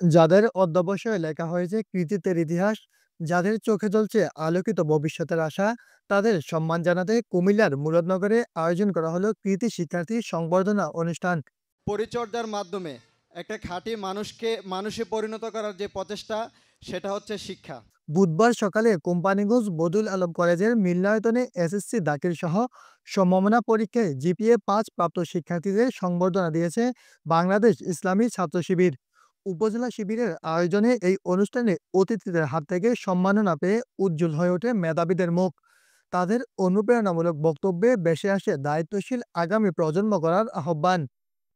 যাদের অধ্যবসায়ে লেখা হয়েছে কৃতিত্বের ইতিহাস, যাদের চোখে জ্বলছে আলোকিত ভবিষ্যতের আশা, তাদের সম্মান জানাতে কুমিল্লার মুরাদনগরে আয়োজন করা হলো কৃতি শিক্ষার্থী সংবর্ধনা অনুষ্ঠান। পরিচর্যার মাধ্যমে একটা খাঁটি মানুষকে মানুষে পরিণত করার যে প্রচেষ্টা, সেটা হচ্ছে শিক্ষা। বুধবার সকালে কোম্পানিগঞ্জ বদুল আলম কলেজের মিলনায়তনে এসএসসি দাখিল সহ সমমানা পরীক্ষায় জিপিএ 5 প্রাপ্ত শিক্ষার্থীদের সংবর্ধনা দিয়েছে বাংলাদেশ ইসলামী ছাত্র শিবির। উপজেলা শিবিরের আয়োজনে এই অনুষ্ঠানে অতিথিদের হাত থেকে সম্মাননা পেয়ে উজ্জ্বল হয়ে ওঠে মেধাবীদের মুখ। তাদের অনুপ্রেরণামূলক বক্তব্যে ভেসে আসে দায়িত্বশীল আগামী প্রজন্ম গড়ার আহ্বান।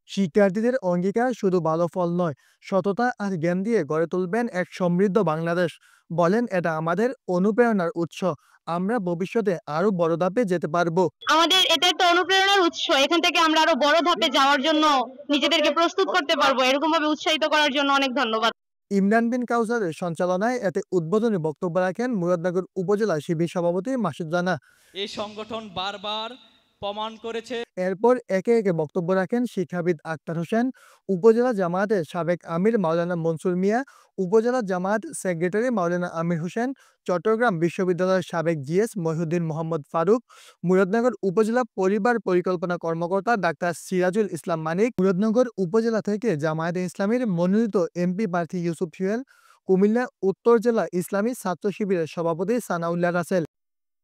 শিক্ষার্থীদের অঙ্গীকার শুধু ভালো ফল নয়, সততা আর জ্ঞান দিয়ে গড়ে তুলবেন এক সমৃদ্ধ বাংলাদেশ। বলেন, এটা আমাদের অনুপ্রেরণার উৎস। আমরা ভবিষ্যতে আরো বড় ধাপে যেতে পারবো। আমাদের এটা একটা অনুপ্রেরণার উৎস। এখান থেকে আমরা আরো বড় ধাপে যাওয়ার জন্য নিজেদেরকে প্রস্তুত করতে পারবো। এরকম ভাবে উৎসাহিত করার জন্য অনেক ধন্যবাদ। ইমরান বিন কাউসারের সঞ্চালনায় এতে উদ্বোধনী বক্তব্য রাখেন মুরাদনগর উপজেলা শিবির সভাপতি মাসুদ রানা। এই সংগঠন বারবার প্রমাণ করেছে। এরপর একে একে বক্তব্য রাখেন শিক্ষাবিদ আক্তার হোসেন, উপজেলা জামায়াতের সাবেক আমির মাওলানা মনসুর মিয়া, উপজেলা জামায়াত সেক্রেটারি মাওলানা আমির হোসেন, চট্টগ্রাম বিশ্ববিদ্যালয়ের সাবেক জিএস মহিউদ্দিন মোহাম্মদ ফারুক, মুরাদনগর উপজেলা পরিবার পরিকল্পনা কর্মকর্তা ডাক্তার সিরাজুল ইসলাম মানিক, মুরাদনগর উপজেলা থেকে জামায়াতে ইসলামীর মনোনীত এমপি প্রার্থী ইউসুফ জুয়েল, কুমিল্লা উত্তর জেলা ইসলামী ছাত্র শিবিরের সভাপতি সানাউল্লাহ রাসেল।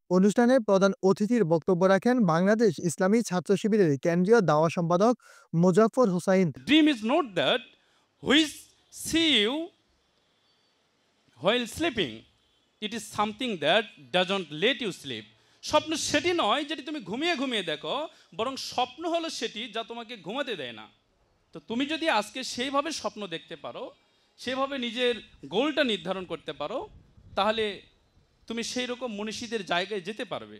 অনুষ্ঠানে প্রধান অতিথির বক্তব্য রাখেন বাংলাদেশ ইসলামী ছাত্র শিবিরের কেন্দ্রীয় দাওয়া সম্পাদক Mozaffar Hossain. Dream is not that which see you while sleeping. It is something that doesn't let you sleep. স্বপ্ন সেটি নয় যেটি তুমি ঘুমিয়ে ঘুমিয়ে দেখো, বরং স্বপ্ন হলো সেটি যা তোমাকে ঘুমাতে দেয় না। তো তুমি যদি আজকে সেইভাবে স্বপ্ন দেখতে পারো, সেভাবে নিজের গোলটা নির্ধারণ করতে পারো, তাহলে তুমি সেই রকম মনীষীদের জায়গায় যেতে পারবে।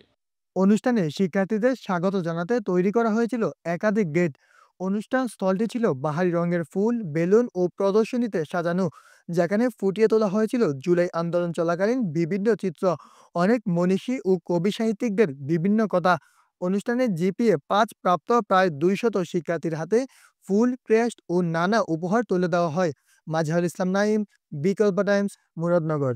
অনুষ্ঠানে শিক্ষার্থীদের স্বাগত জানাতে তৈরি করা হয়েছিল একাধিক গেট। অনুষ্ঠান স্থলটি ছিল বাহারি রঙের ফুল, বেলুন ও প্রদর্শনীতে সাজানো, যেখানে ফুটিয়ে তোলা হয়েছিল জুলাই আন্দোলন চলাকালীন বিভিন্ন চিত্র, অনেক মনীষী ও কবি সাহিত্যিকদের বিভিন্ন কথা। অনুষ্ঠানে জিপিএ 5 প্রাপ্ত প্রায় 200 শিক্ষার্থীর হাতে ফুল, ক্রেস্ট ও নানা উপহার তুলে দেওয়া হয়। মাজহারুল ইসলাম নাইম, বিকল্প টাইমস, মুরাদনগর।